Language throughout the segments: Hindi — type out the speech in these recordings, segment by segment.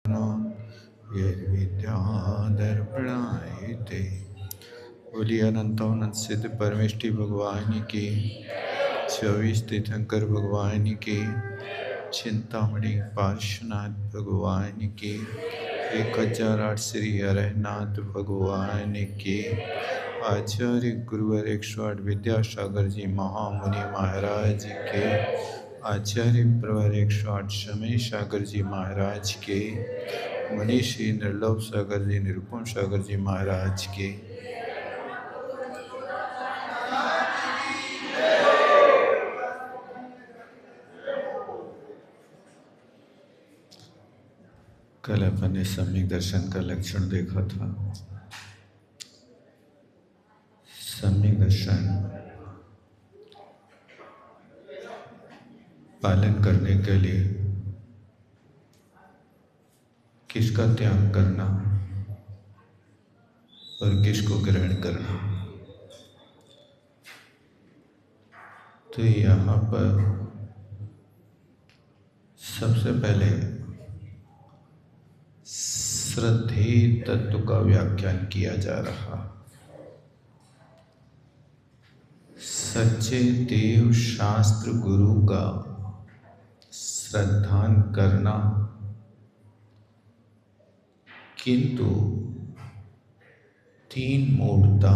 विद्यादर्पणायते। बोलिए अनंत सिद्ध परमेष्टि भगवान की, 24 तीर्थंकर भगवान की, चिंतामणि पार्श्वनाथ भगवान की, 1008 श्री हरनाथ भगवान की, आचार्य गुरुवर 108 विद्यासागर जी महामुनि महाराज के, आचार्य प्रवर 108 समय सागर जी महाराज के, मनीषी निर्लोभ सागर जी निरुपम सागर जी महाराज के, कल अपन ने सम्यक दर्शन का लक्षण देखा था। सम्यक दर्शन पालन करने के लिए किसका त्याग करना और किसको ग्रहण करना। तो यहाँ पर सबसे पहले श्रद्धेय तत्व का व्याख्यान किया जा रहा। सच्चे देव शास्त्र गुरु का श्रद्धान करना, किंतु 3 मूढ़ता,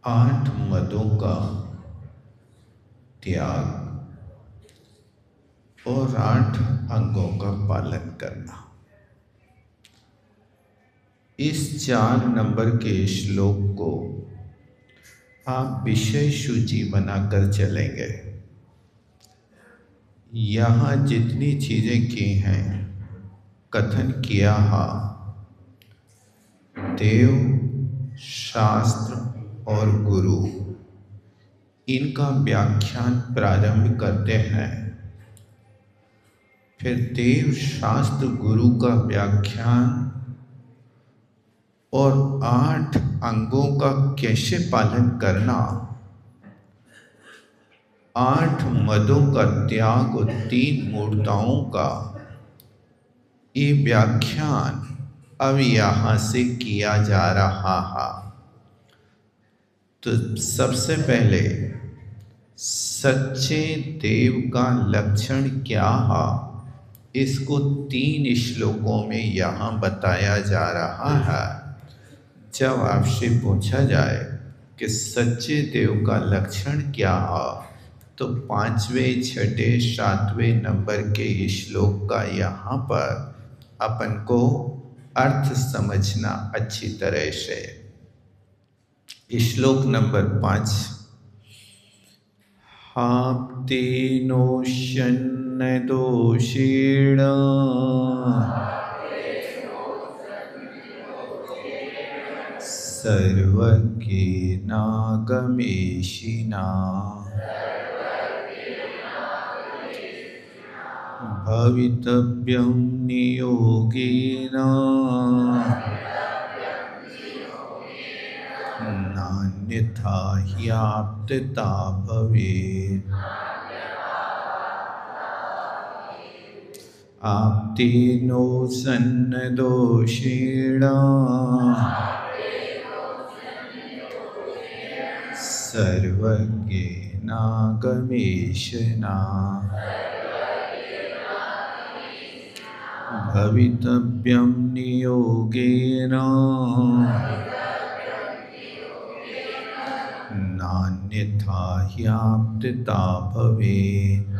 8 मदों का त्याग और 8 अंगों का पालन करना। इस 4 नंबर के श्लोक को आप विषय सूची बनाकर चलेंगे। यहाँ जितनी चीजें की हैं, कथन किया है, देव, शास्त्र और गुरु, इनका व्याख्यान प्रारंभ करते हैं। फिर देव, शास्त्र, गुरु का व्याख्यान और 8 अंगों का कैसे पालन करना, 8 मदों का त्याग और 3 मूढ़ताओं का ये व्याख्यान अब यहाँ से किया जा रहा है। तो सबसे पहले सच्चे देव का लक्षण क्या है, इसको 3 श्लोकों में यहाँ बताया जा रहा है। जब आपसे पूछा जाए कि सच्चे देव का लक्षण क्या है, तो 5वें, 6ठे, 7वें नंबर के श्लोक का यहाँ पर अपन को अर्थ समझना अच्छी तरह से। श्लोक नंबर 5, हाप्तेनोष्यन्न दोषेण सर्वज्ञेनागमेशिना भवितव्यं नियोगेन नान्यथा ह्याप्तता भवेत्। आप्तेनो सन्न दोषेण सर्वज्ञेनागमेशना भवितव्यं नियोगेन नान्यथा ह्याप्तता भवेत्।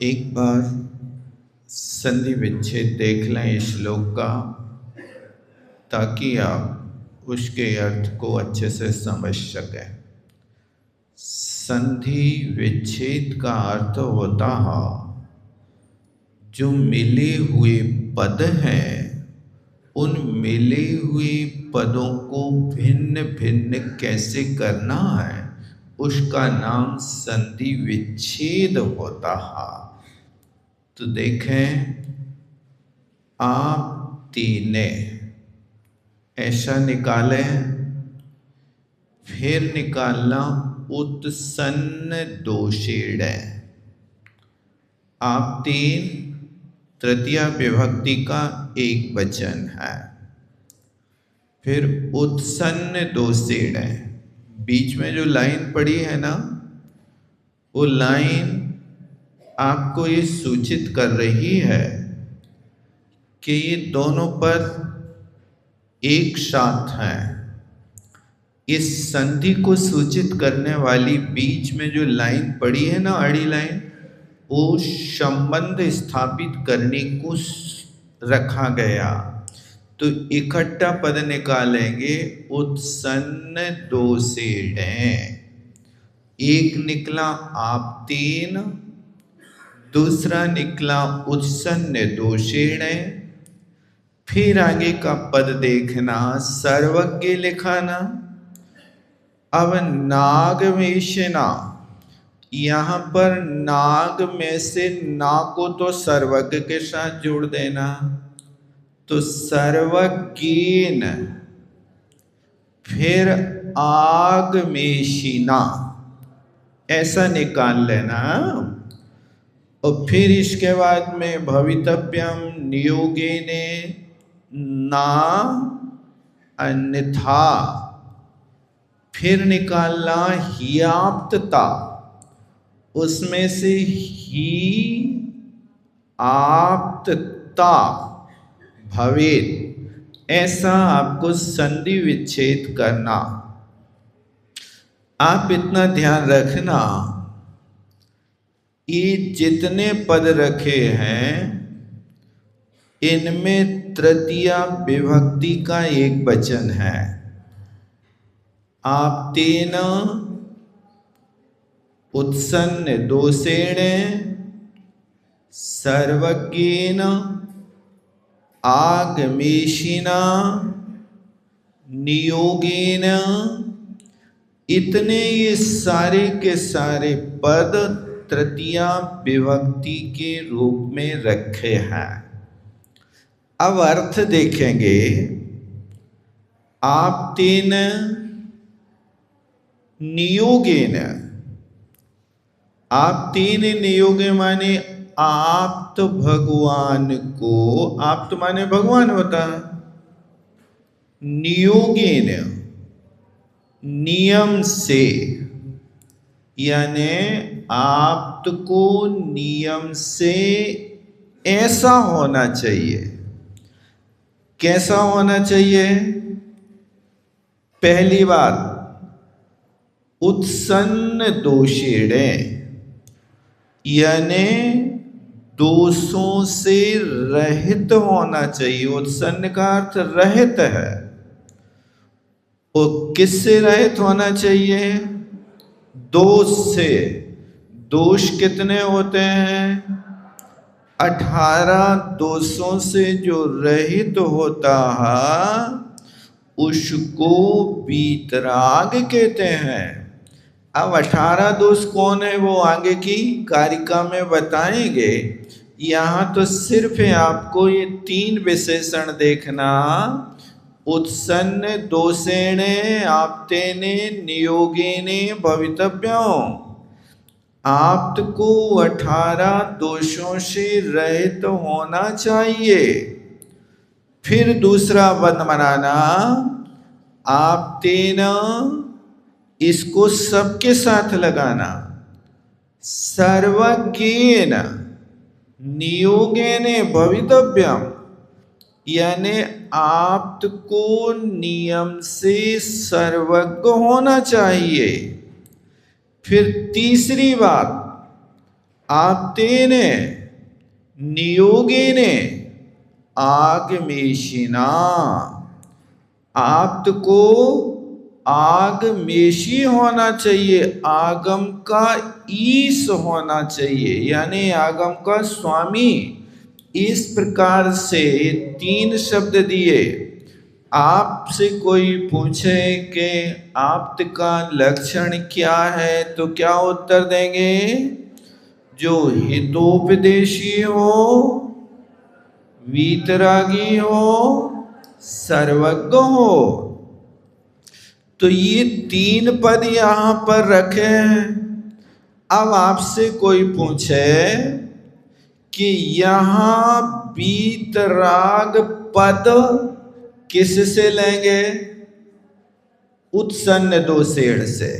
एक बार संधि विच्छेद देख लें श्लोक का, ताकि आप उसके अर्थ को अच्छे से समझ सकें। संधि विच्छेद का अर्थ होता है जो मिले हुए पद हैं उन मिले हुए पदों को भिन्न भिन्न कैसे करना है, उसका नाम संधि विच्छेद होता है। तो देखें, आप तीने ऐसा निकालें, फिर निकालना उत्सन्न दोषेण। आप तीन तृतीया विभक्ति का एक वचन है। फिर उत्सन्न दोषेण, बीच में जो लाइन पड़ी है ना, वो लाइन आपको ये सूचित कर रही है कि ये दोनों पद एक साथ हैं। इस संधि को सूचित करने वाली बीच में जो लाइन पड़ी है ना, अड़ी लाइन, वो संबंध स्थापित करने को रखा गया। तो इकट्ठा पद निकालेंगे, उत्सन्न दोषेण। एक निकला आप तीन, दूसरा निकला उत्सन्न दोषेण। फिर आगे का पद देखना, सर्वज्ञ लिखा ना। अब नागवेशना, यहाँ पर नाग में से ना को तो सर्वज्ञ के साथ जोड़ देना, तो सर्वज्ञेन। फिर आगमेशिना ऐसा निकाल लेना। और फिर इसके बाद में भवितव्यम नियोगेने ना अन्यथा। फिर निकालना ह्याप्तता, उसमें से ही आप्तता भवेत। ऐसा आपको संधि विच्छेद करना। आप इतना ध्यान रखना, ये जितने पद रखे हैं इनमें तृतीया विभक्ति का एक वचन है। आप तीन उत्सन्न दोषेण सर्वज्ञेन आगमेशिना नियोगेन, इतने ये सारे के सारे पद तृतीया विभक्ति के रूप में रखे हैं। अब अर्थ देखेंगे। आप तीन नियोगेन, आप तीन नियोगे माने आप तो भगवान को, आप तो माने भगवान होता, नियोगेन नियम से, यानी आप को नियम से ऐसा होना चाहिए। कैसा होना चाहिए? पहली बात, उत्सन्न दोषेण, यानी दोषों से रहित होना चाहिए। उत्सन्न का अर्थ रहित है। और किससे रहित होना चाहिए? दोष से। दोष कितने होते हैं? 18 दोषों से जो रहित होता है उसको वीतराग कहते हैं। अब 18 दोष कौन है वो आगे की कारिका में बताएंगे। यहाँ तो सिर्फ आपको ये 3 विशेषण देखना, उत्सन्न दोषेण आप्तेने नियोगेने भवितव्यम्। आप्त को 18 दोषों से रहित होना चाहिए। फिर दूसरा बंद बनाना, आप्तेन, इसको सबके साथ लगाना, सर्वज्ञेन नियोगेने भवितव्यम्, यानी आप को नियम से सर्वज्ञ होना चाहिए। फिर तीसरी बात, आप्तेने नियोगेने आगमेशिना, आप्त को आगमेशी होना चाहिए, आगम का ईश होना चाहिए, यानी आगम का स्वामी। इस प्रकार से 3 शब्द दिए। आपसे कोई पूछे कि आप्त का लक्षण क्या है, तो क्या उत्तर देंगे? जो हितोपदेशी हो, वीतरागी हो, सर्वज्ञ हो। तो ये 3 पद यहां पर रखे हैं। अब आपसे कोई पूछे कि यहां वीतराग पद किस से लेंगे? उत्सन्न दोषेण से।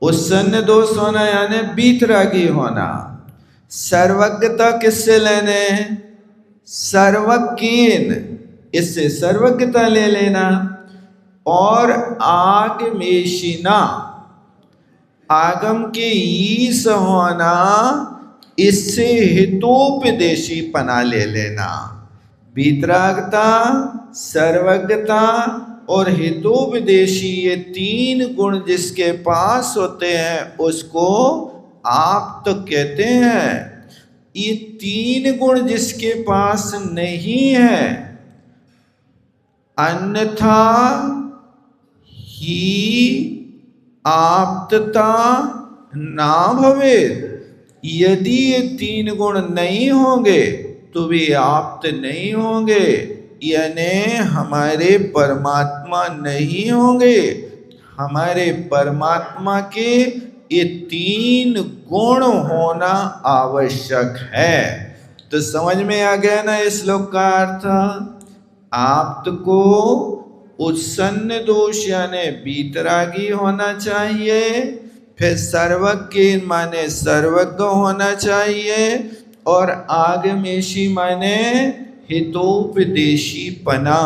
उत्सन्न दोष होना यानी वीतरागी होना। सर्वज्ञता किससे लेने? सर्वज्ञेन, इससे सर्वज्ञता ले लेना। और आगमेशिना, आगम के ईश होना, इससे हितोपदेशी पना ले लेना। वीतरागता, सर्वज्ञता और हितोपदेशी, ये 3 गुण जिसके पास होते हैं उसको आप तो कहते हैं। ये 3 गुण जिसके पास नहीं है, अन्यथा ही आप्तता ना भवे। यदि ये 3 गुण नहीं होंगे तो वे आप्त नहीं होंगे, यानी हमारे परमात्मा नहीं होंगे। हमारे परमात्मा के ये 3 गुण होना आवश्यक है। तो समझ में आ गया ना इस श्लोक का अर्थ? आप्त को उत्सन्न दोष यानी वीतरागी होना चाहिए, फिर सर्वज्ञ माने सर्वज्ञ होना चाहिए, और आगमेशी माने हितोपदेशी पना।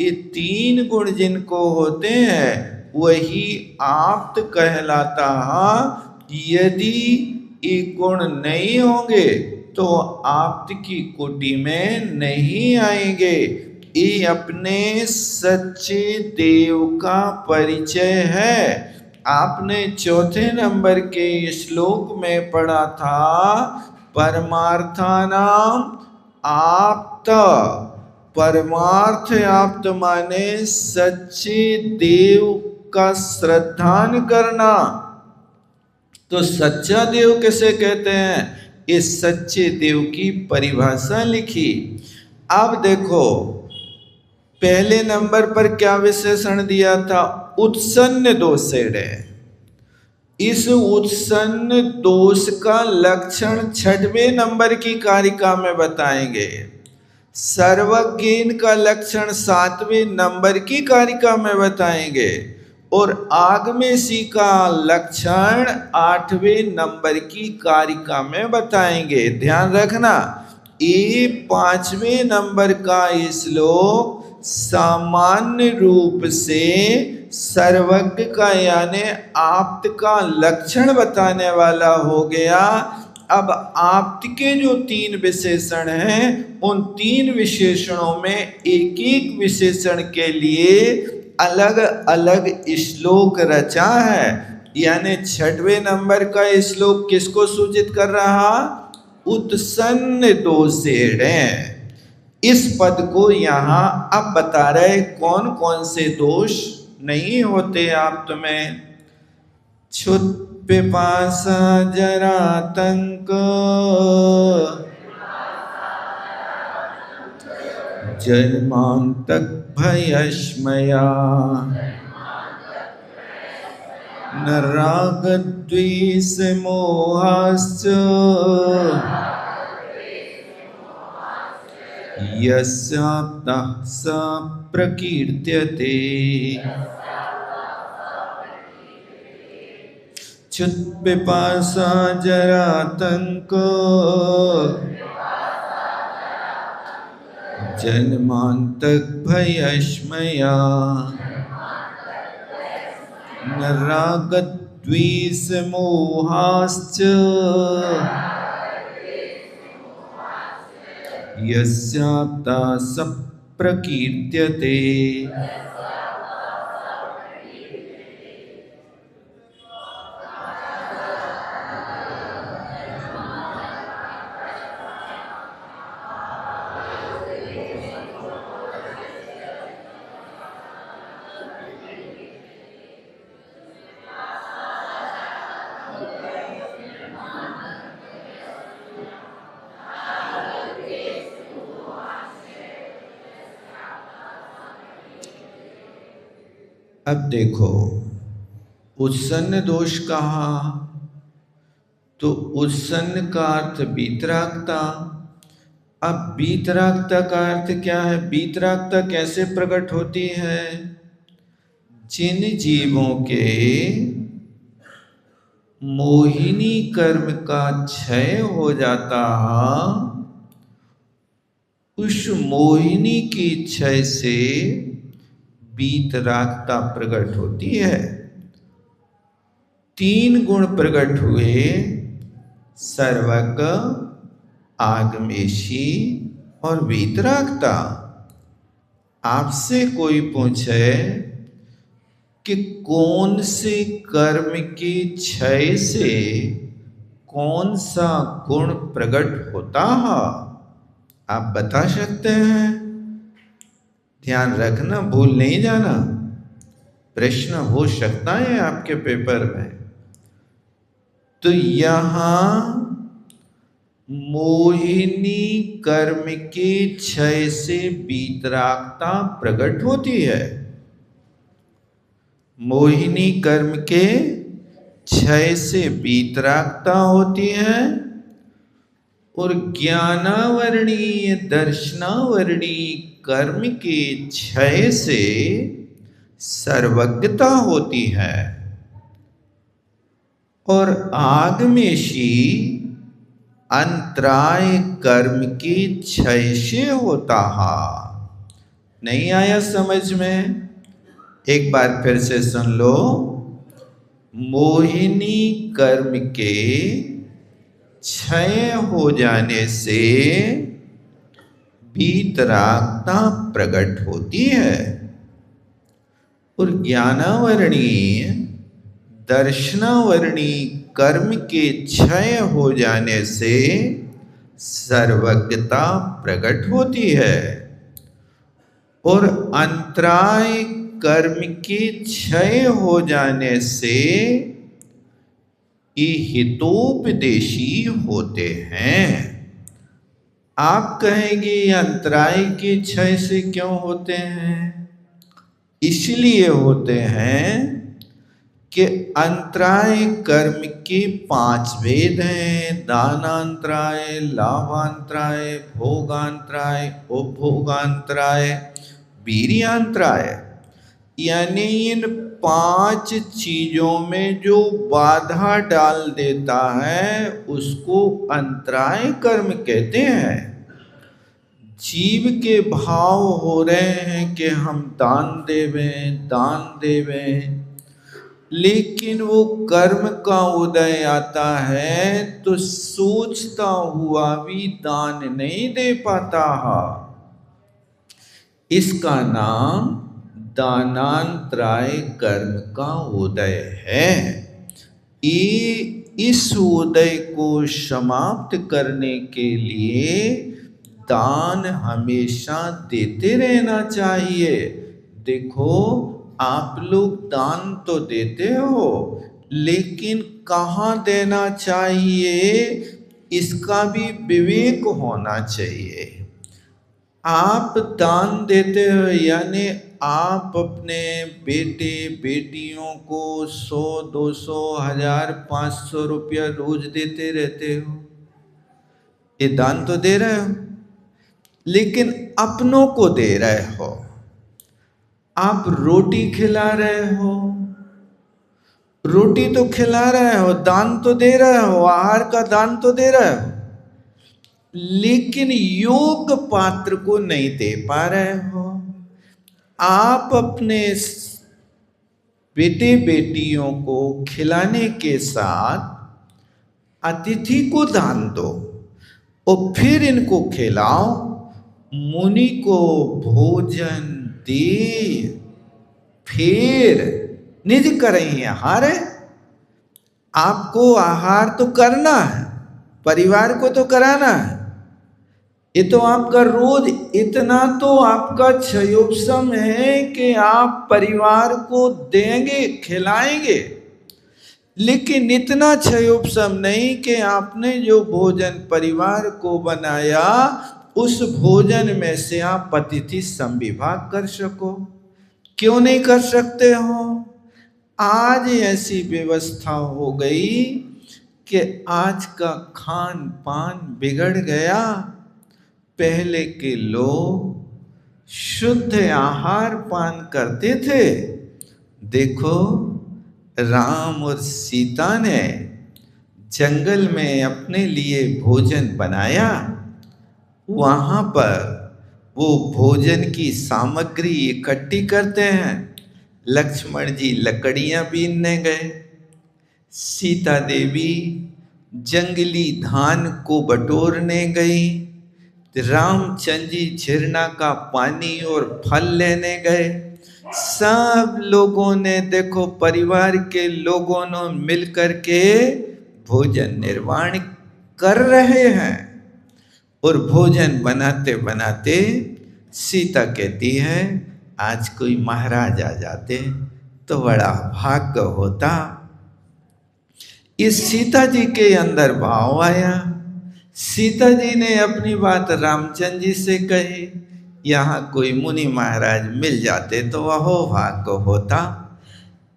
ये 3 गुण जिनको होते हैं वही आप्त कहलाता है। यदि ये गुण नहीं होंगे तो आप्त की कोटि में नहीं आएंगे। ये अपने सच्चे देव का परिचय है। आपने 4थे नंबर के श्लोक में पढ़ा था, परमार्थानाम आप्त। परमार्थ आप्त माने सच्चे देव का श्रद्धान करना। तो सच्चा देव किसे कहते हैं? इस सच्चे देव की परिभाषा लिखी। अब देखो, पहले नंबर पर क्या विशेषण दिया था? उत्सन्न दोषेण। इस उत्सन्न दोष का लक्षण 6वें नंबर की कारिका में बताएंगे। सर्वज्ञ का लक्षण 7वें नंबर की कारिका में बताएंगे, और आगमेशी का लक्षण 8वें नंबर की कारिका में बताएंगे। ध्यान रखना, ये 5वें नंबर का श्लोक सामान्य रूप से सर्वज्ञ का यानी आप्त का लक्षण बताने वाला हो गया। अब आप्त के जो 3 विशेषण हैं, उन 3 विशेषणों में एक एक विशेषण के लिए अलग अलग श्लोक रचा है। यानी 6वें नंबर का श्लोक किसको सूचित कर रहा? उत्सन्न दोषेण। इस पद को यहाँ अब बता रहे कौन कौन से दोष नहीं होते आप तुम्हें। क्षुत् पिपासा जरातंक, जन्मांतक भयश्मया, न राग द्वेष मोहाश्च, यस्याप्तः स प्रकीर्त्यते। क्षुत् पिपासा जरातंक, जन्मांतक भयश्मया, न राग द्वेष मोहाश्च, यस्याप्तः स प्रकीर्त्यते। अब देखो, उत्सन्न दोष कहा तो उत्सन्न का अर्थ वीतरागता। अब वीतरागता का अर्थ क्या है? वीतरागता कैसे प्रकट होती है? जिन जीवों के मोहिनी कर्म का क्षय हो जाता है, उस मोहिनी की क्षय से वीतरागता प्रकट होती है। 3 गुण प्रकट हुए, सर्वज्ञ, आगमेशी और वीतरागता। आपसे कोई पूछे कि कौन से कर्म के क्षय से कौन सा गुण प्रकट होता है, आप बता सकते हैं? ध्यान रखना, भूल नहीं जाना, प्रश्न हो सकता है आपके पेपर में। तो यहां मोहिनी कर्म के क्षय से वीतरागता प्रकट होती है। मोहिनी कर्म के क्षय से वीतरागता होती है और ज्ञानावरणीय दर्शनावरणीय कर्म के क्षय से सर्वज्ञता होती है। और आगमेशी अंतराय कर्म के क्षय से होता है। नहीं आया समझ में? एक बार फिर से सुन लो। मोहिनी कर्म के क्षय हो जाने से वीतरागता प्रकट होती है और ज्ञानावरणीय दर्शनावरणीय कर्म के क्षय हो जाने से सर्वज्ञता प्रकट होती है और अंतराय कर्म के क्षय हो जाने से ये हितोपदेशी होते हैं। आप कहेंगे अंतराय के क्षय से क्यों होते हैं? इसलिए होते हैं कि अंतराय कर्म के 5 भेद हैं। दानांतराय, लाभांतराय, भोगांतराय, उपभोगांतराय, वीर्यांतराय। यानी इन 5 चीजों में जो बाधा डाल देता है उसको अंतराय कर्म कहते हैं। जीव के भाव हो रहे हैं कि हम दान देवें, लेकिन वो कर्म का उदय आता है तो सोचता हुआ भी दान नहीं दे पाता है। इसका नाम दानांतराय कर्म का उदय है। इस उदय को समाप्त करने के लिए दान हमेशा देते रहना चाहिए। देखो, आप लोग दान तो देते हो, लेकिन कहाँ देना चाहिए इसका भी विवेक होना चाहिए। आप दान देते हो यानी आप अपने बेटे बेटियों को 100, 200, 1000, 500 रुपया रोज देते रहते हो, ये दान तो दे रहे हो। लेकिन अपनों को दे रहे हो, आप रोटी खिला रहे हो, रोटी तो खिला रहे हो, दान तो दे रहे हो, आहार का दान तो दे रहे हो, लेकिन योग्य पात्र को नहीं दे पा रहे हो। आप अपने बेटे बेटियों को खिलाने के साथ अतिथि को दान दो और फिर इनको खिलाओ। मुनि को भोजन दे फिर निज करें आहार। आपको आहार तो करना है, परिवार को तो कराना है। ये तो आपका रोज इतना तो आपका क्षयोपशम है कि आप परिवार को देंगे, खिलाएंगे, लेकिन इतना क्षयोपशम नहीं कि आपने जो भोजन परिवार को बनाया उस भोजन में से आप अतिथि संविभाग कर सको। क्यों नहीं कर सकते हो? आज ऐसी व्यवस्था हो गई कि आज का खान पान बिगड़ गया। पहले के लोग शुद्ध आहार पान करते थे। देखो, राम और सीता ने जंगल में अपने लिए भोजन बनाया। वहां पर वो भोजन की सामग्री इकट्ठी करते हैं। लक्ष्मण जी लकड़ियां बीनने गए, सीता देवी जंगली धान को बटोरने गई, रामचंद्र जी झरना का पानी और फल लेने गए। सब लोगों ने, देखो, परिवार के लोगों ने मिलकर के भोजन निर्माण कर रहे हैं। और भोजन बनाते बनाते सीता कहती है, आज कोई महाराज आ जाते तो बड़ा भाग्य होता। इस सीता जी के अंदर भाव आया। सीता जी ने अपनी बात रामचंद्र जी से कही, यहाँ कोई मुनि महाराज मिल जाते तो अहो भाग्य होता।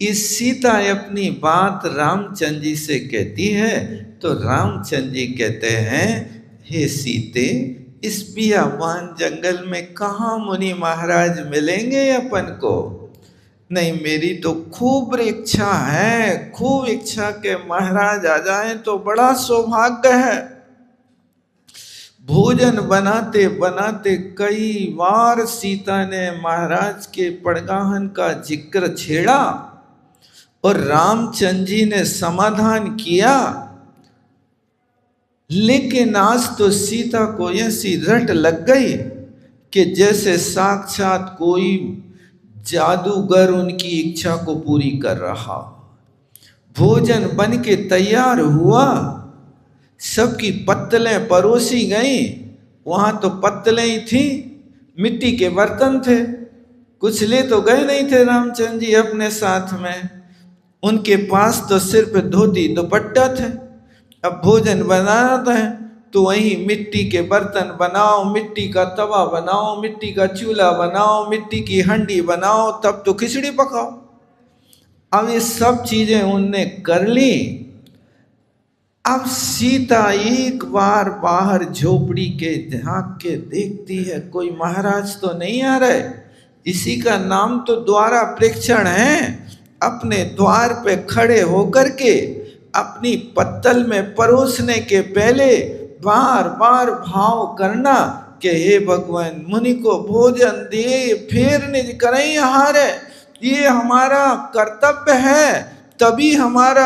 इस सीता अपनी बात रामचंद्र जी से कहती है तो रामचंद्र जी कहते हैं, हे सीते, इस बियाबान जंगल में कहाँ मुनि महाराज मिलेंगे अपन को? नहीं, मेरी तो खूब इच्छा है, खूब इच्छा के महाराज आ जाएं तो बड़ा सौभाग्य है। भोजन बनाते बनाते कई बार सीता ने महाराज के पड़गाहन का जिक्र छेड़ा और रामचंद्र जी ने समाधान किया। लेकिन आज तो सीता को ऐसी रट लग गई कि जैसे साक्षात कोई जादूगर उनकी इच्छा को पूरी कर रहा। भोजन बन के तैयार हुआ, सबकी पत्तलें परोसी गई। वहां तो पत्तलें ही थी, मिट्टी के बर्तन थे, कुछ ले तो गए नहीं थे रामचंद्र जी अपने साथ में। उनके पास तो सिर्फ धोती दुपट्टा थे। अब भोजन बनाना था तो वही मिट्टी के बर्तन बनाओ, मिट्टी का तवा बनाओ, मिट्टी का चूल्हा बनाओ, मिट्टी की हंडी बनाओ, तब तो खिचड़ी पकाओ। अब ये सब चीजें उनने कर ली। अब सीता एक बार बाहर झोपड़ी के झांक के देखती है, कोई महाराज तो नहीं आ रहे। इसी का नाम तो द्वारा प्रेक्षण है। अपने द्वार पे खड़े होकर के अपनी पत्तल में परोसने के पहले बार बार भाव करना कि हे भगवान, मुनि को भोजन दे, फिर निज करें आहार। ये हमारा कर्तव्य है, तभी हमारा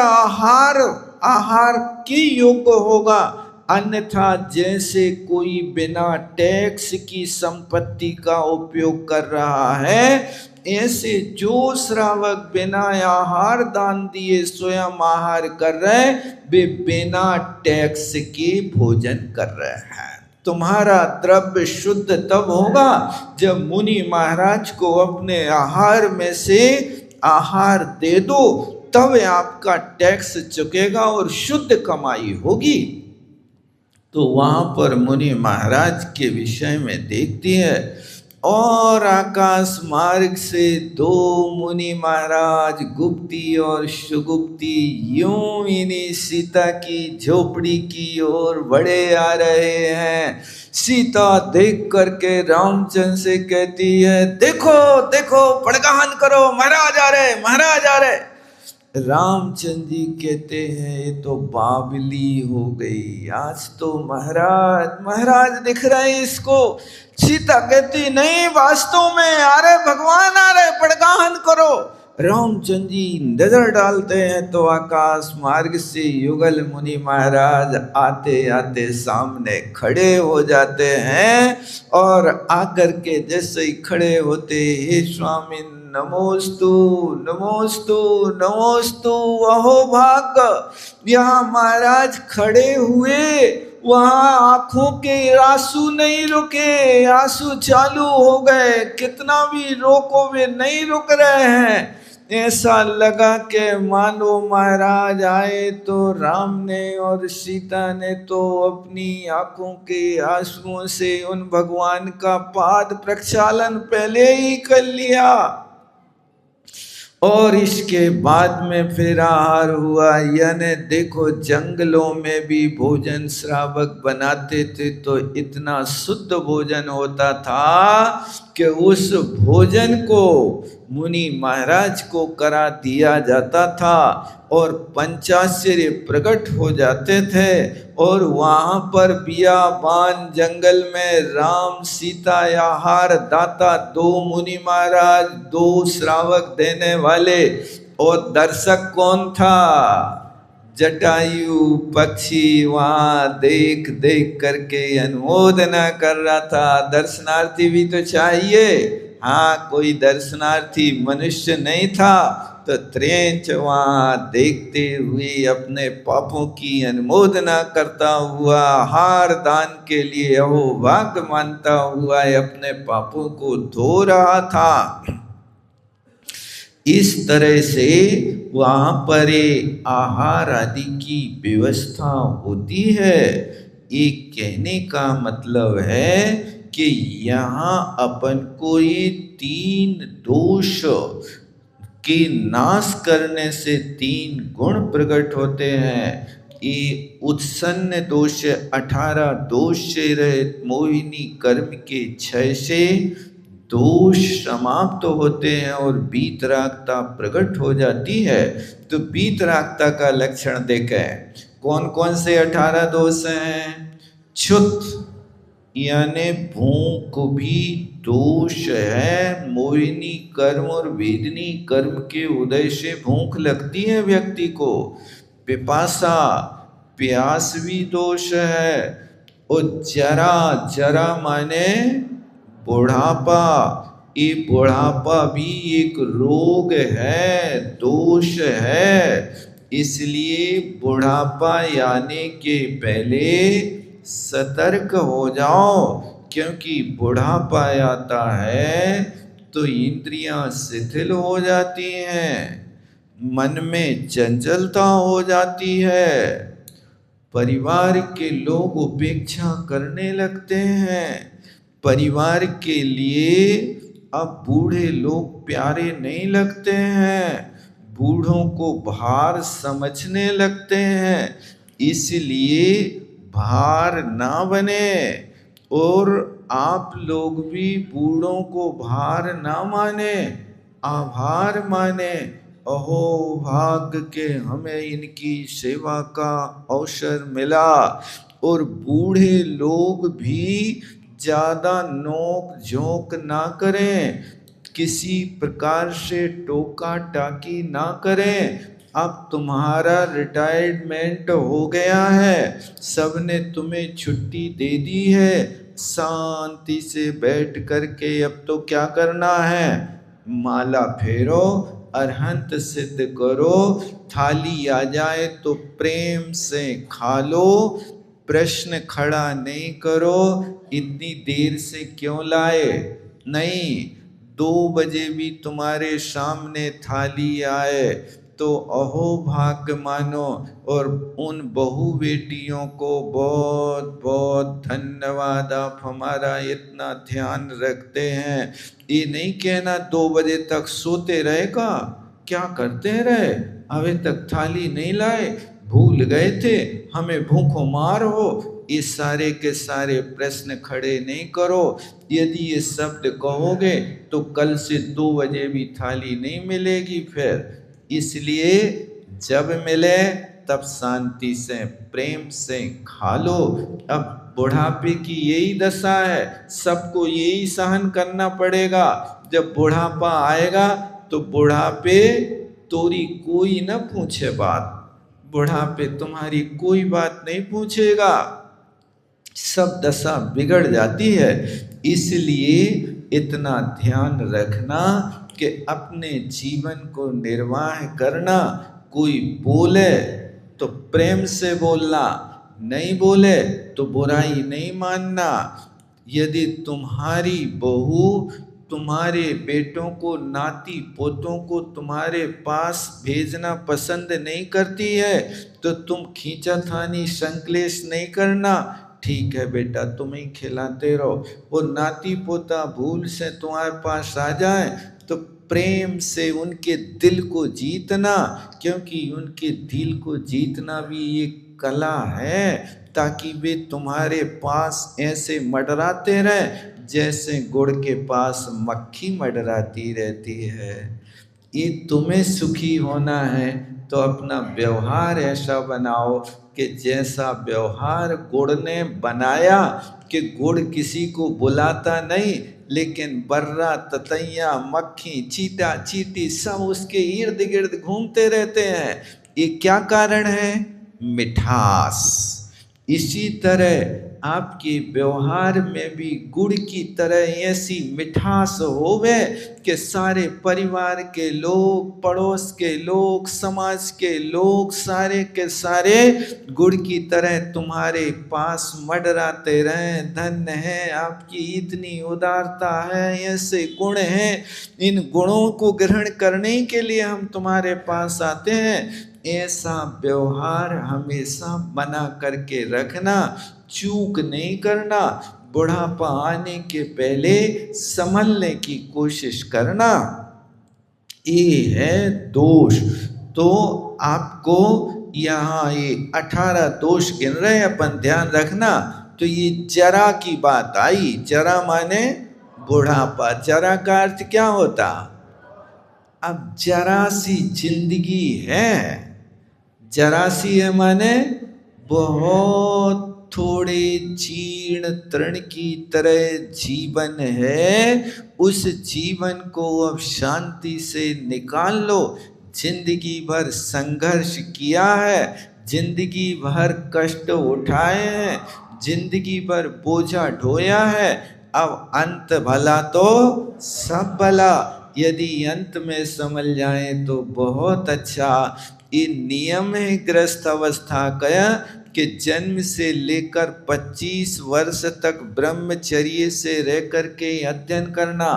आहार के योग्य होगा। अन्यथा जैसे कोई बिना टैक्स की संपत्ति का उपयोग कर रहा है, ऐसे जो श्रावक बिना आहार दान दिए स्वयं आहार कर रहे, वे बिना टैक्स के भोजन कर रहे हैं। तुम्हारा द्रव्य शुद्ध तब होगा जब मुनि महाराज को अपने आहार में से आहार दे दो, तब आपका टैक्स चुकेगा और शुद्ध कमाई होगी। तो वहां पर मुनि महाराज के विषय में देखती है, और आकाश मार्ग से दो मुनि महाराज गुप्ती और सुगुप्ती यूं इन्हीं सीता की झोपड़ी की ओर बढ़े आ रहे हैं। सीता देख करके रामचंद्र से कहती है, देखो देखो, पड़गाहन करो, महाराज आ रहे, महाराज आ रहे। रामचंद्र जी कहते हैं, ये तो बावली हो गई, आज तो महाराज दिख रहे हैं इसको। सीता कहती, नहीं, वास्तव में आ रहे, भगवान आ रहे, पड़गाहन करो। रामचंद्र जी नजर डालते हैं तो आकाश मार्ग से युगल मुनि महाराज आते आते सामने खड़े हो जाते हैं। और आकर के जैसे ही खड़े होते, हे स्वामी नमोस्तु नमोस्तु नमोस्तु, अहो भाग्य। यहाँ महाराज खड़े हुए, वहां आंखों के आंसू नहीं रुके, आंसू चालू हो गए। कितना भी रोको वे नहीं रुक रहे हैं। ऐसा लगा कि मानो महाराज आए तो राम ने और सीता ने तो अपनी आंखों के आंसुओं से उन भगवान का पाद प्रक्षालन पहले ही कर लिया। और इसके बाद में फिर आहार हुआ। यानी देखो, जंगलों में भी भोजन श्रावक बनाते थे तो इतना शुद्ध भोजन होता था कि उस भोजन को मुनि महाराज को करा दिया जाता था और पंचाश्चर्य प्रकट हो जाते थे। और वहां पर बियाबान जंगल में राम सीता आहार दाता, दो मुनि महाराज, दो श्रावक देने वाले, और दर्शक कौन था? जटायु पक्षी वहां देख देख करके अनुमोदना कर रहा था। दर्शनार्थी भी तो चाहिए। हाँ, कोई दर्शनार्थी मनुष्य नहीं था तो त्रेंच वहां देखते हुए अपने पापों की अनुमोदना करता हुआ, हार दान के लिए अहोभाग्य मानता हुआ अपने पापों को धो रहा था। इस तरह से वहां पर आहार आदि की व्यवस्था होती है। एक कहने का मतलब है कि यहाँ अपन को ये तीन दोष के नाश करने से तीन गुण प्रकट होते हैं। ये उत्सन्न दोष 18 दोष से रहित मोहिनी कर्म के क्षय से दोष समाप्त होते हैं और वीतरागता प्रकट हो जाती है। तो वीतरागता का लक्षण देखें, कौन कौन से 18 दोष हैं? क्षुत यानी भूख भी दोष है। मोहिनी कर्म और वेदनी कर्म के उदय से भूख लगती है व्यक्ति को। पिपासा, प्यास भी दोष है। और जरा, जरा माने बुढ़ापा, ये बुढ़ापा भी एक रोग है, दोष है। इसलिए बुढ़ापा आने के पहले सतर्क हो जाओ, क्योंकि बुढ़ापा आता है तो इंद्रियां शिथिल हो जाती हैं, मन में चंचलता हो जाती है, परिवार के लोग उपेक्षा करने लगते हैं। परिवार के लिए अब बूढ़े लोग प्यारे नहीं लगते हैं, बूढ़ों को भार समझने लगते हैं। इसलिए भार ना बने और आप लोग भी बूढ़ों को भार ना माने, आभार माने। अहो भाग्य के हमें इनकी सेवा का अवसर मिला। और बूढ़े लोग भी ज़्यादा नोक झोंक ना करें, किसी प्रकार से टोका टाकी ना करें। अब तुम्हारा रिटायरमेंट हो गया है, सबने तुम्हें छुट्टी दे दी है, शांति से बैठ करके अब तो क्या करना है? माला फेरो, अरहंत सिद्ध करो, थाली आ जाए तो प्रेम से खा लो, प्रश्न खड़ा नहीं करो इतनी देर से क्यों लाए। नहीं, 2 बजे भी तुम्हारे सामने थाली आए तो अहो भाग्य मानो। और उन बहू बेटियों को बहुत बहुत धन्यवाद, आप हमारा इतना ध्यान रखते हैं। ये नहीं कहना 2 बजे तक सोते रहेगा, क्या करते रहे, अभी तक थाली नहीं लाए, भूल गए थे, हमें भूखों मार हो। ये सारे के सारे प्रश्न खड़े नहीं करो। यदि ये शब्द कहोगे तो कल से 2 बजे भी थाली नहीं मिलेगी फिर। इसलिए जब मिले तब शांति से प्रेम से खा लो। अब बुढ़ापे की यही दशा है, सबको यही सहन करना पड़ेगा। जब बुढ़ापा आएगा तो बुढ़ापे तोरी कोई न पूछे बात, बुढ़ापे तुम्हारी कोई बात नहीं पूछेगा, सब दशा बिगड़ जाती है। इसलिए इतना ध्यान रखना कि अपने जीवन को निर्वाह करना। कोई बोले तो प्रेम से बोलना, नहीं बोले तो बुराई नहीं मानना। यदि तुम्हारी बहू तुम्हारे बेटों को, नाती पोतों को तुम्हारे पास भेजना पसंद नहीं करती है तो तुम खींचातानी संकलेश नहीं करना, ठीक है बेटा तुम ही खिलाते रहो। वो नाती पोता भूल से तुम्हारे पास आ जाए तो प्रेम से उनके दिल को जीतना, क्योंकि उनके दिल को जीतना भी एक कला है, ताकि वे तुम्हारे पास ऐसे मंडराते रहें जैसे गुड़ के पास मक्खी मंडराती रहती है। ये तुम्हें सुखी होना है तो अपना व्यवहार ऐसा बनाओ कि जैसा व्यवहार गुड़ ने बनाया, कि गुड़ किसी को बुलाता नहीं, लेकिन बर्रा ततैया मक्खी चीटा चीटी सब उसके इर्द गिर्द घूमते रहते हैं। ये क्या कारण है? मिठास। इसी तरह आपके व्यवहार में भी गुड़ की तरह ऐसी मिठास होवे कि सारे परिवार के लोग, पड़ोस के लोग, समाज के लोग सारे के सारे गुड़ की तरह तुम्हारे पास मंडराते रहें। धन्य है आपकी इतनी उदारता है, ऐसे गुण हैं, इन गुणों को ग्रहण करने के लिए हम तुम्हारे पास आते हैं। ऐसा व्यवहार हमेशा बना करके रखना, चूक नहीं करना। बुढ़ापा आने के पहले संभलने की कोशिश करना। ये है दोष। तो आपको यहाँ ये 18 दोष गिन रहे हैं, अपन ध्यान रखना। तो ये जरा की बात आई। जरा माने बुढ़ापा। जरा का अर्थ क्या होता? अब जरा सी जिंदगी है। जरा सी है माने बहुत थोड़े जीर्ण तृण की तरह जीवन है। उस जीवन को अब शांति से निकाल लो। जिंदगी भर संघर्ष किया है, जिंदगी भर कष्ट उठाए हैं, जिंदगी भर बोझा ढोया है। अब अंत भला तो सब भला। यदि अंत में संभल जाए तो बहुत अच्छा। ये नियम है गृहस्थ अवस्था का कि जन्म से लेकर 25 वर्ष तक ब्रह्मचर्य से रह करके अध्ययन करना,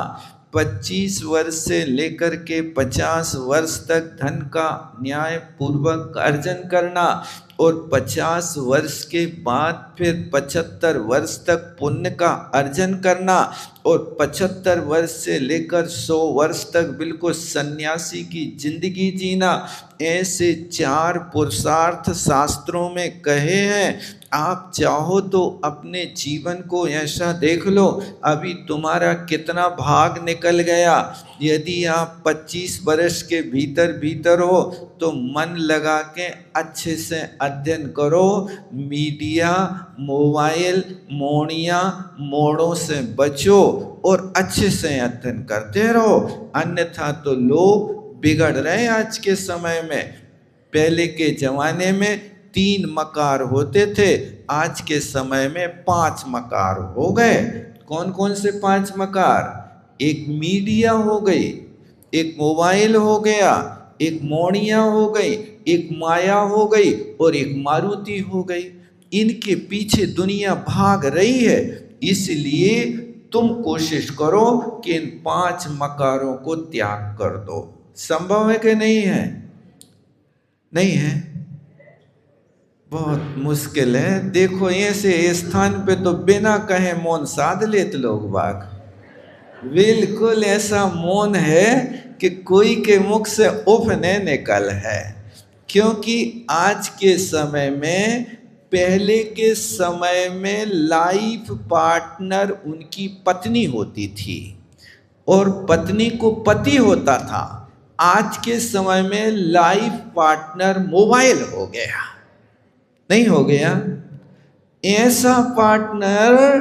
25 वर्ष से लेकर के 50 वर्ष तक धन का न्याय पूर्वक अर्जन करना, और 50 वर्ष के बाद फिर 75 वर्ष तक पुण्य का अर्जन करना, और 75 वर्ष से लेकर 100 वर्ष तक बिल्कुल सन्यासी की जिंदगी जीना। ऐसे 4 पुरुषार्थ शास्त्रों में कहे हैं। आप चाहो तो अपने जीवन को ऐसा देख लो, अभी तुम्हारा कितना भाग निकल गया। यदि आप 25 वर्ष के भीतर हो तो मन लगा के अच्छे से अध्ययन करो। मीडिया, मोबाइल, मोड़ियाँ, मोड़ों से बचो और अच्छे से अध्ययन करते रहो। अन्यथा तो लोग बिगड़ रहे हैं आज के समय में। पहले के जमाने में 3 मकार होते थे, आज के समय में 5 मकार हो गए। कौन कौन से 5 मकार? एक मीडिया हो गई, एक मोबाइल हो गया, एक मोड़ियाँ हो गई, एक माया हो गई और एक मारुति हो गई। इनके पीछे दुनिया भाग रही है। इसलिए तुम कोशिश करो कि इन 5 मकारों को त्याग कर दो। संभव है कि नहीं है? नहीं है, बहुत मुश्किल है। देखो ऐसे स्थान पे तो बिना कहे मौन साध लेते लोग बाग। बिल्कुल ऐसा मौन है कि कोई के मुख से उफ ने निकल है। क्योंकि आज के समय में, पहले के समय में लाइफ पार्टनर उनकी पत्नी होती थी और पत्नी को पति होता था। आज के समय में लाइफ पार्टनर मोबाइल हो गया। नहीं हो गया? ऐसा पार्टनर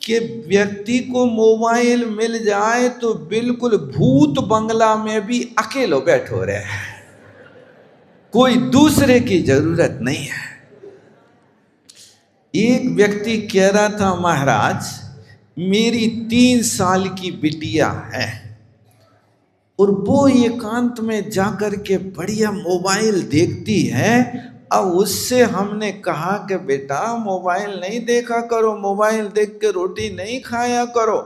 कि व्यक्ति को मोबाइल मिल जाए तो बिल्कुल भूत बंगला में भी अकेले बैठो रहे, कोई दूसरे की जरूरत नहीं है। एक व्यक्ति कह रहा था, महाराज मेरी 3 साल की बिटिया है और वो एकांत में जाकर के बढ़िया मोबाइल देखती है। अब उससे हमने कहा कि बेटा मोबाइल नहीं देखा करो, मोबाइल देख के रोटी नहीं खाया करो।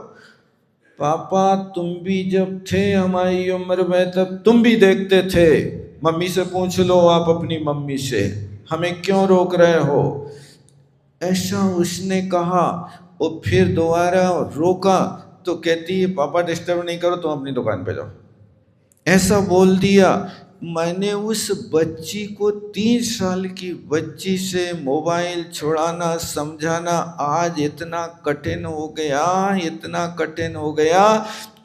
पापा तुम भी जब थे हमारी उम्र में तब तुम भी देखते थे, मम्मी से पूछ लो आप अपनी मम्मी से, हमें क्यों रोक रहे हो? ऐसा उसने कहा। और फिर दोबारा रोका तो कहती है पापा डिस्टर्ब नहीं करो, तुम अपनी दुकान पे जाओ। ऐसा बोल दिया। मैंने उस बच्ची को 3 साल की बच्ची से मोबाइल छुड़ाना समझाना आज इतना कठिन हो गया, इतना कठिन हो गया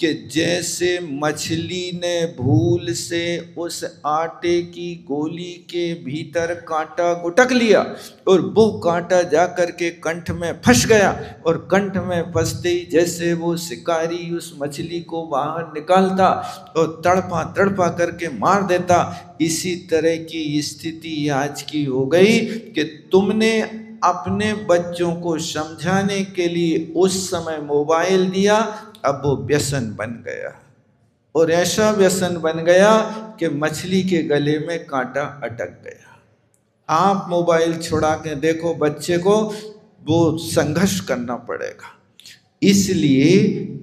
कि जैसे मछली ने भूल से उस आटे की गोली के भीतर कांटा गुटक लिया और वो कांटा जाकर के कंठ में फंस गया, और कंठ में फंसते ही जैसे वो शिकारी उस मछली को बाहर निकालता और तड़पा तड़पा करके मार देता, इसी तरह की स्थिति आज की हो गई कि तुमने अपने बच्चों को समझाने के लिए उस समय मोबाइल दिया, अब वो व्यसन बन गया। और ऐसा व्यसन बन गया कि मछली के गले में कांटा अटक गया। आप मोबाइल छुड़ा के देखो बच्चे को, वो संघर्ष करना पड़ेगा। इसलिए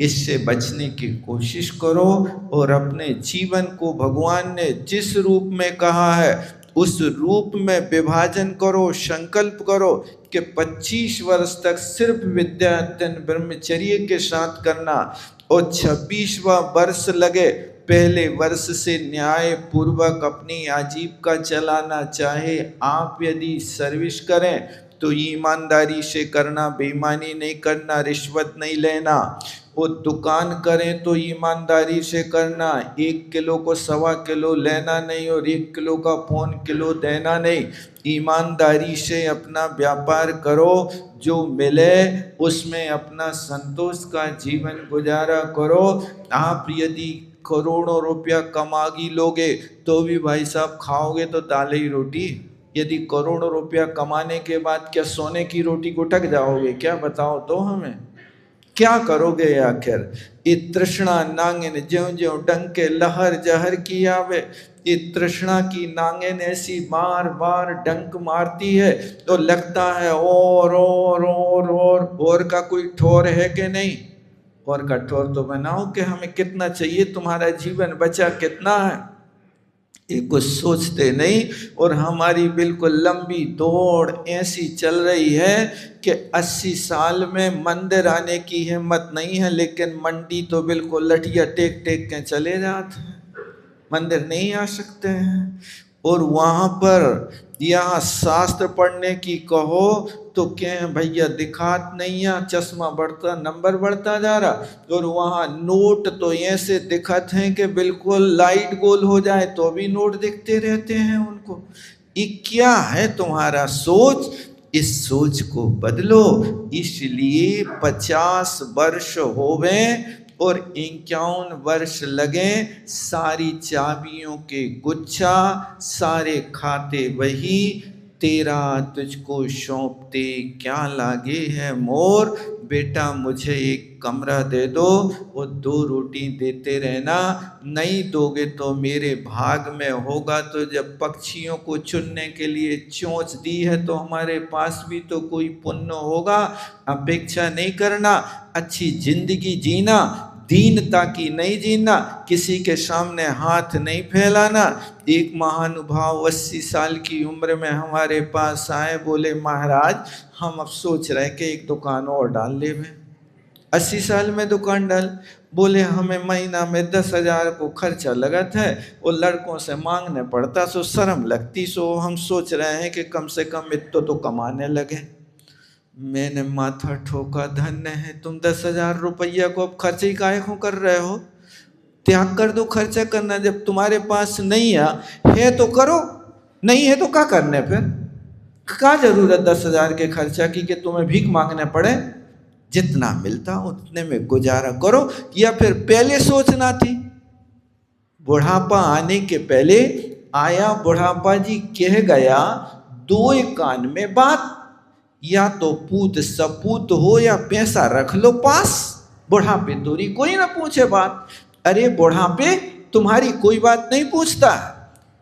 इससे बचने की कोशिश करो और अपने जीवन को भगवान ने जिस रूप में कहा है उस रूप में विभाजन करो। संकल्प करो कि 25 वर्ष तक सिर्फ विद्या अध्ययन ब्रह्मचर्य के साथ करना, और 26वां वर्ष लगे पहले वर्ष से न्याय पूर्वक अपनी आजीविका चलाना। चाहे आप यदि सर्विस करें तो ईमानदारी से करना, बेईमानी नहीं करना, रिश्वत नहीं लेना। वो दुकान करें तो ईमानदारी से करना, 1 किलो को 1.25 किलो लेना नहीं और 1 किलो का पौन किलो देना नहीं। ईमानदारी से अपना व्यापार करो, जो मिले उसमें अपना संतोष का जीवन गुजारा करो। आप यदि करोड़ों रुपया कमागी लोगे तो भी भाई साहब खाओगे तो दाल ही रोटी। यदि करोड़ों रुपया कमाने के बाद क्या सोने की रोटी गुटक जाओगे क्या? बताओ तो हमें, क्या करोगे आखिर? ये तृष्णा नांगन ज्यों ज्यों डंके लहर जहर की आवे, ये तृष्णा की नांगन ऐसी बार बार डंक मारती है तो लगता है और का कोई ठोर है कि नहीं? और का ठोर तो बनाओ कि हमें कितना चाहिए, तुम्हारा जीवन बचा कितना है, ये कुछ सोचते नहीं। और हमारी बिल्कुल लंबी दौड़ ऐसी चल रही है कि 80 साल में मंदिर आने की हिम्मत नहीं है, लेकिन मंडी तो बिल्कुल लठिया टेक टेक के चले जाते हैं, मंदिर नहीं आ सकते हैं। और वहाँ पर यहाँ शास्त्र पढ़ने की कहो तो क्या भैया दिखात नहीं है, चश्मा बढ़ता नंबर बढ़ता जा रहा। और वहाँ नोट तो ऐसे दिखत हैं कि बिल्कुल लाइट गोल हो जाए तो भी नोट दिखते रहते हैं उनको। ये क्या है तुम्हारा सोच? इस सोच को बदलो। इसलिए 50 वर्ष होवे और 51 वर्ष लगे, सारी चाबियों के गुच्छा सारे खाते वही, तेरा तुझको सौंपते क्या लागे है मोर। बेटा मुझे एक कमरा दे दो और 2 रोटी देते रहना, नहीं दोगे तो मेरे भाग में होगा। तो जब पक्षियों को चुनने के लिए चोंच दी है तो हमारे पास भी तो कोई पुण्य होगा। अपेक्षा नहीं करना, अच्छी जिंदगी जीना, दीनता की नहीं जीना, किसी के सामने हाथ नहीं फैलाना। एक महानुभाव 80 साल की उम्र में हमारे पास आए, बोले महाराज हम अब सोच रहे हैं कि एक दुकान और डाल ले। में 80 साल में दुकान डाल, बोले हमें महीना में 10,000 को खर्चा लगता है और लड़कों से मांगने पड़ता, सो शर्म लगती, सो हम सोच रहे हैं कि कम से कम इतना तो कमाने लगे। मैंने माथा ठोका, धन्य है तुम, 10,000 रुपया को अब खर्च ही काहे को कर रहे हो? त्याग कर दो खर्चा करना, जब तुम्हारे पास नहीं है तो करो, नहीं है तो क्या करने, फिर क्या जरूरत 10,000 के खर्चा की कि तुम्हें भीख मांगने पड़े? जितना मिलता उतने में गुजारा करो। या फिर पहले सोचना थी, बुढ़ापा आने के पहले आया बुढ़ापा जी कह गया 2 कान में बात, या तो पूत सपूत हो या पैसा रख लो पास, बुढ़ापे तोरी कोई ना पूछे बात। अरे बुढ़ापे तुम्हारी कोई बात नहीं पूछता।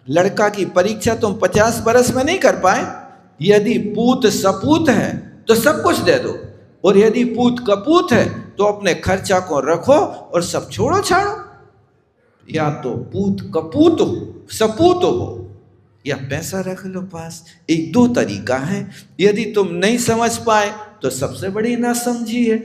लड़का की परीक्षा तुम 50 बरस में नहीं कर पाए, यदि पूत सपूत है तो सब कुछ दे दो, और यदि पूत कपूत है तो अपने खर्चा को रखो और सब छोड़ो छाड़ो। या तो पूत कपूत हो सपूत हो, या पैसा रख लो पास। एक दो तरीका है। यदि तुम नहीं समझ पाए तो सबसे बड़ी ना समझी है।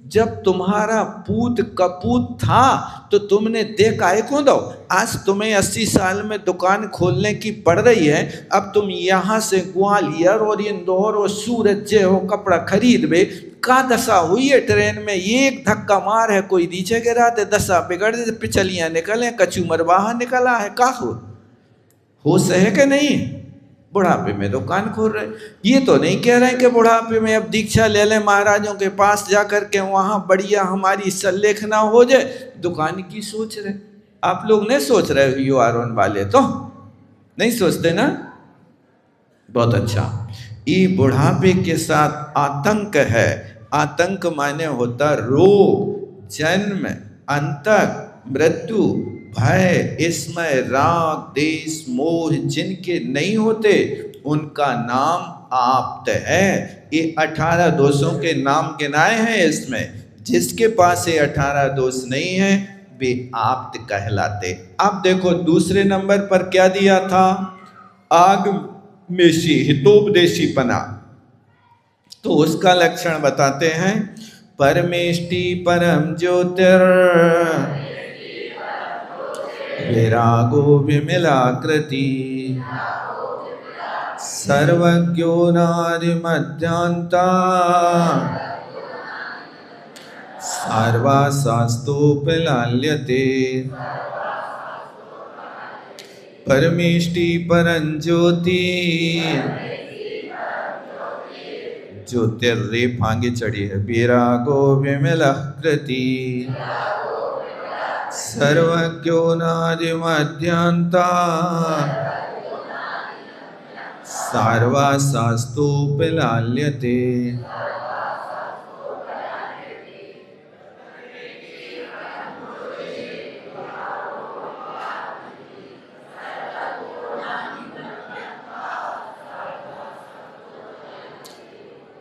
जब तुम्हारा पूत कपूत था तो तुमने देखा है कौन दो। आज तुम्हें 80 साल में दुकान खोलने की पड़ रही है। अब तुम यहाँ से ग्वालियर और इंदौर और सूरत जे हो कपड़ा खरीद बे, का दशा हुई है ट्रेन में। एक धक्का मार है कोई नीचे गिरा दे, दशा बिगड़ दे, पिछलियां निकले, कचूमर बाहर निकला है। का होश है कि नहीं। बुढ़ापे में दुकान खोल रहे। ये तो नहीं कह रहे कि बुढ़ापे में अब दीक्षा ले लें महाराजों के पास जाकर के, वहां बढ़िया हमारी सल्लेखना हो जाए। दुकान की सोच रहे। आप लोग नहीं सोच रहे यू आर ऑन वाले, तो नहीं सोचते ना। बहुत अच्छा। ये बुढ़ापे के साथ आतंक है। आतंक माने होता रोग, जन्म, अंतक, मृत्यु, भय, इसमय, राग, देश, मोह जिनके नहीं होते उनका नाम आप्त है। ये 18 दोषों के नाम गिनाए हैं इसमें। जिसके पास ये 18 दोष नहीं है वे आप्त कहलाते। अब देखो दूसरे नंबर पर क्या दिया था, आग मेशी हितोपदेशीपना। तो उसका लक्षण बताते हैं, परमेष्टि परम ज्योतिर विरागो विमलाकृति सर्वज्ञो नादिमध्यांता सर्वाशास्तोपलाल्यते। परमेष्टि परं ज्योति, ज्योतिर्रे भांगे चढ़ी है, विरागो विमलाकृति सर्वज्ञो नादिमध्यांता सर्वाशास्तोपलाल्यते।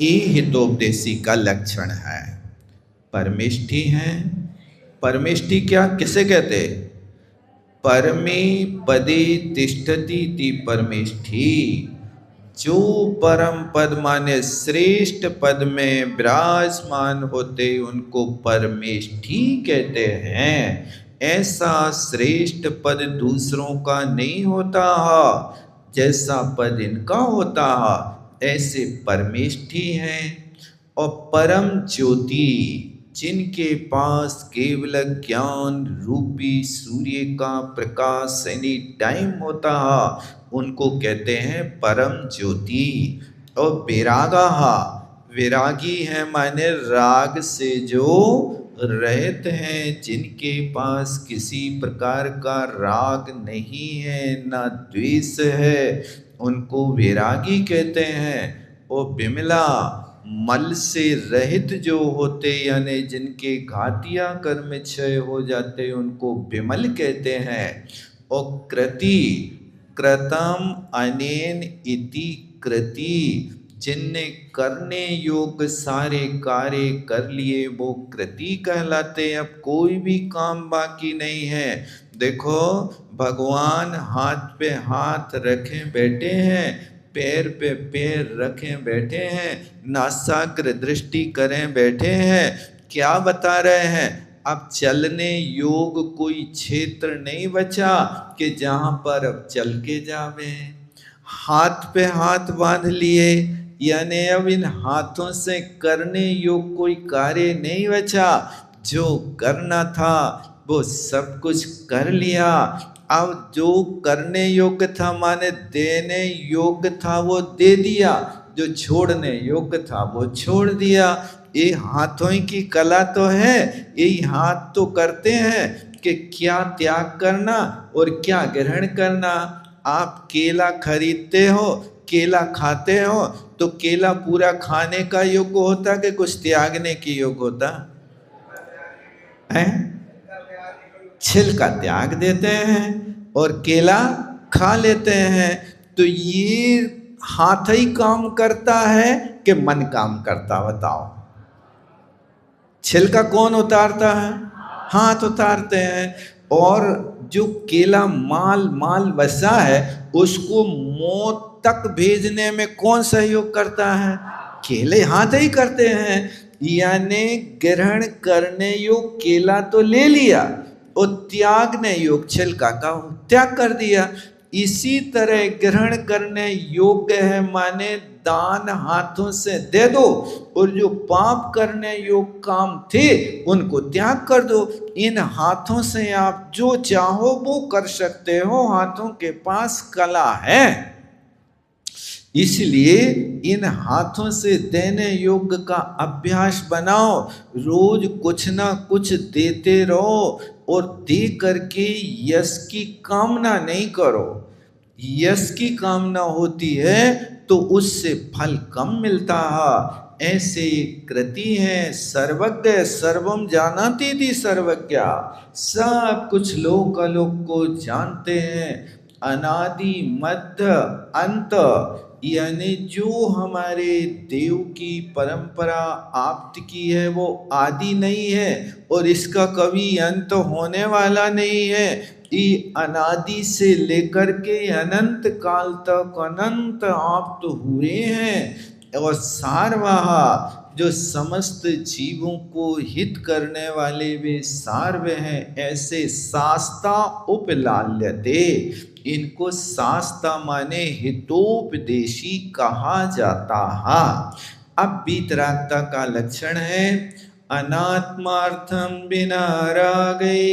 ये हितोपदेशी का लक्षण है। परमेष्टि है। परमेष्टि क्या किसे कहते, परमे पदे तिष्ठति ति परमेष्टि। जो परम पद माने श्रेष्ठ पद में विराजमान होते उनको परमेष्टि कहते हैं। ऐसा श्रेष्ठ पद दूसरों का नहीं होता, जैसा पद इनका होता ऐसे परमेष्टि हैं। और परम ज्योति जिनके पास केवल ज्ञान रूपी सूर्य का प्रकाश एनी टाइम होता उनको कहते हैं परम ज्योति। और विरागा, विरागी है माने राग से जो रहित हैं, जिनके पास किसी प्रकार का राग नहीं है ना द्वेष है, उनको विरागी कहते हैं। और विमला मल से रहित जो होते यानी जिनके घातिया कर्म क्षय हो जाते उनको विमल कहते हैं। और कृति, कृतम अनेन इति कृति, जिनने करने योग्य सारे कार्य कर लिए वो कृति कहलाते। अब कोई भी काम बाकी नहीं है। देखो भगवान हाथ पे हाथ रखे बैठे हैं, पैर पे पैर रखें बैठे हैं, नासाग्र दृष्टि करें बैठे हैं। क्या बता रहे हैं, अब चलने योग कोई क्षेत्र नहीं बचा कि जहां पर अब चल के जावे। हाथ पे हाथ बांध लिए यानी अब इन हाथों से करने योग कोई कार्य नहीं बचा। जो करना था वो सब कुछ कर लिया। अब जो करने योग्य था माने देने योग्य था वो दे दिया, जो छोड़ने योग्य था वो छोड़ दिया। ये हाथों की कला तो है, यही हाथ तो करते हैं कि क्या त्याग करना और क्या ग्रहण करना। आप केला खरीदते हो, केला खाते हो तो केला पूरा खाने का योग्य होता कि कुछ त्यागने की योग्य होता है? छिलका त्याग देते हैं और केला खा लेते हैं। तो ये हाथ ही काम करता है कि मन काम करता, बताओ? छिलका कौन उतारता है? हाथ उतारते हैं। और जो केला माल बसा है उसको मौत तक भेजने में कौन सहयोग करता है? केले हाथ ही करते हैं। यानी ग्रहण करने योग केला तो ले लिया और त्यागने योग छिलका का त्याग कर दिया। इसी तरह ग्रहण करने योग्य है माने दान हाथों से दे दो, और जो पाप करने योग काम थे उनको त्याग कर दो। इन हाथों से आप जो चाहो वो कर सकते हो, हाथों के पास कला है। इसलिए इन हाथों से देने योग्य का अभ्यास बनाओ। रोज कुछ ना कुछ देते रहो और दे करके यश की कामना नहीं करो। यश की कामना होती है तो उससे फल कम मिलता है। ऐसे कृति है सर्वज्ञ सर्वम जानती थी सर्वज्ञा, सब कुछ लोक अलोक को जानते हैं। अनादि मध्य अंत, यानी जो हमारे देव की परंपरा आप्त की है वो आदि नहीं है और इसका कभी अंत होने वाला नहीं है। ये अनादि से लेकर के अनंत काल तक अनंत आप्त हुए हैं और सारवाहा जो समस्त जीवों को हित करने वाले वे सार्व हैं। ऐसे शास्ता उपलाल्यते, इनको शास्ता माने हितोपदेशी कहा जाता है। अब वीतरागता का लक्षण है अनात्मार्थम बिना रागै,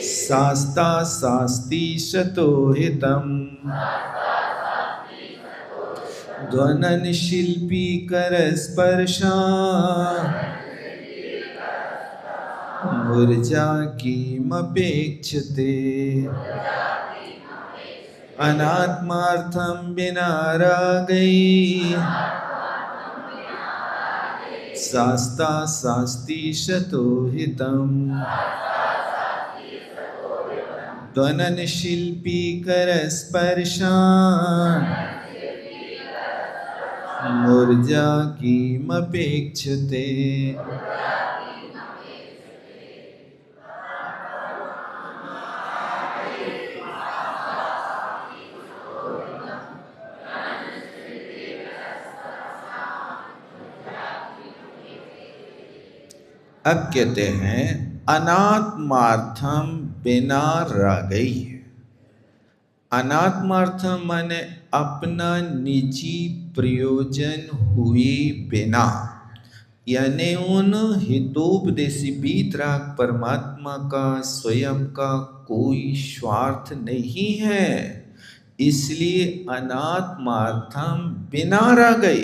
शास्ता शास्ति शतो हितम, ध्वनन शिल्पी कर स्पर्शा, ऊर्जा कीमपेक्षते। अनात्मार्थम बिना रागै, शास्ता शास्ति शतो हितम, ध्वनन शिल्पी कर स्पर्शा, ऊर्जा कीमपेक्षते। अब कहते हैं अनात्मार्थम बिना रागै। अनात्मार्थम माने अपना निजी प्रयोजन हुए बिना, यानी उन हितोपदेशी वीतराग परमात्मा का स्वयं का कोई स्वार्थ नहीं है। इसलिए अनात्मार्थम बिना रागै,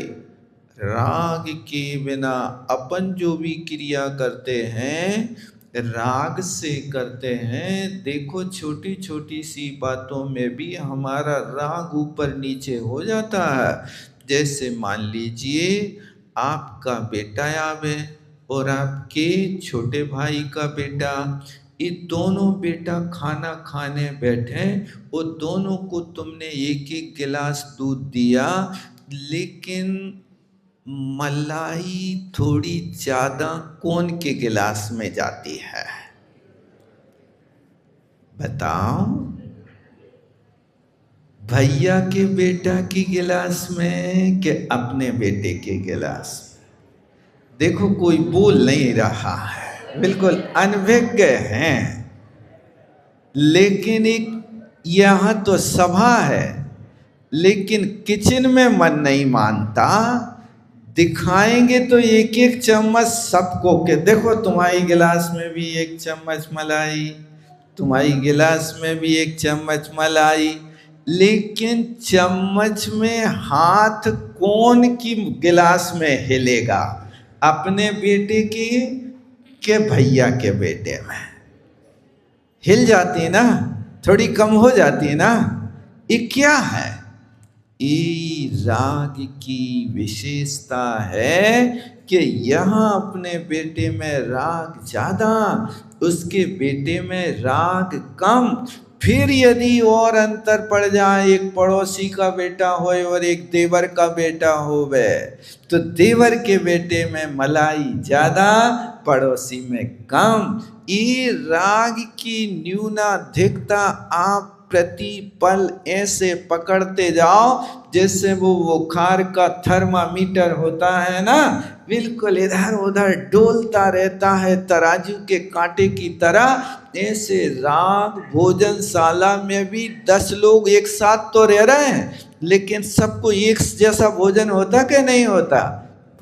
राग के बिना अपन जो भी क्रिया करते हैं राग से करते हैं। देखो छोटी छोटी सी बातों में भी हमारा राग ऊपर नीचे हो जाता है। जैसे मान लीजिए आपका बेटा आवे और आपके छोटे भाई का बेटा, ये दोनों बेटा खाना खाने बैठे और दोनों को तुमने एक एक गिलास दूध दिया, लेकिन मलाई थोड़ी ज्यादा कौन के गिलास में जाती है? बताओ, भैया के बेटा की गिलास में कि अपने बेटे के गिलास में? देखो कोई बोल नहीं रहा है, बिल्कुल अनभिज्ञ हैं। लेकिन एक यहाँ तो सभा है, लेकिन किचन में मन नहीं मानता। दिखाएंगे तो एक एक चम्मच सबको के देखो तुम्हारी गिलास में भी एक चम्मच मलाई, तुम्हारी गिलास में भी एक चम्मच मलाई, लेकिन चम्मच में हाथ कौन की गिलास में हिलेगा? अपने बेटे की के भैया के बेटे में? हिल जाती है ना, थोड़ी कम हो जाती है ना। ये क्या है? ये राग की विशेषता है कि यहाँ अपने बेटे में राग ज्यादा, उसके बेटे में राग कम। फिर यदि और अंतर पड़ जाए, एक पड़ोसी का बेटा होए और एक देवर का बेटा होवे, तो देवर के बेटे में मलाई ज्यादा, पड़ोसी में कम। ये राग की न्यूनाधिकता आप प्रतिपल ऐसे पकड़ते जाओ जैसे वो बुखार का थर्मामीटर होता है ना, बिल्कुल इधर उधर डोलता रहता है तराजू के कांटे की तरह। ऐसे राग भोजनशाला में भी 10 लोग एक साथ तो रह रहे हैं, लेकिन सबको एक जैसा भोजन होता कि नहीं होता,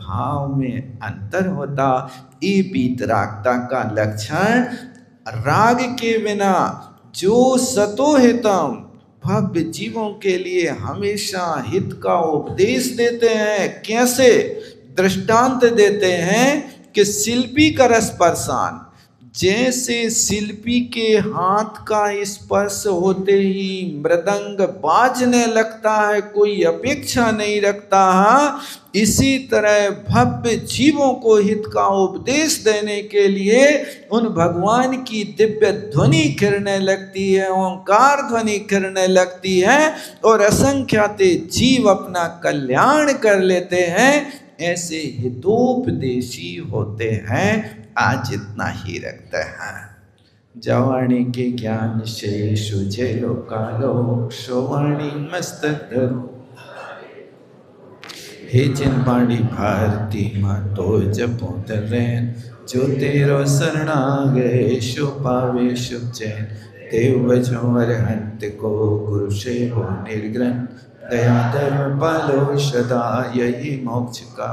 भाव में अंतर होता। ये वीतरागता का लक्षण। राग के बिना जो सतो हितम, भव्य जीवों के लिए हमेशा हित का उपदेश देते हैं। कैसे? दृष्टांत देते हैं कि शिल्पी का स्पर्शान, जैसे शिल्पी के हाथ का स्पर्श होते ही मृदंग बाजने लगता है, कोई अपेक्षा नहीं रखता है, इसी तरह भव्य जीवों को हित का उपदेश देने के लिए उन भगवान की दिव्य ध्वनि खिरने लगती है, ओंकार ध्वनि खिरने लगती है, और असंख्यात जीव अपना कल्याण कर लेते हैं। ऐसे हितोपदेशी होते हैं। आज इतना ही रखते हैं। जवानी के ज्ञान से सुझेलो कालो, सोवाणी मस्तक धरो, हे जिनवाणी भारती माँ तो जपो तरेन, जो तेरो शरणागए सो पावे शुभ चैन। देव बजो अरहंत को गुरु से हो निर्ग्रहण, दया धर्म पालो सदा यही मोक्ष का।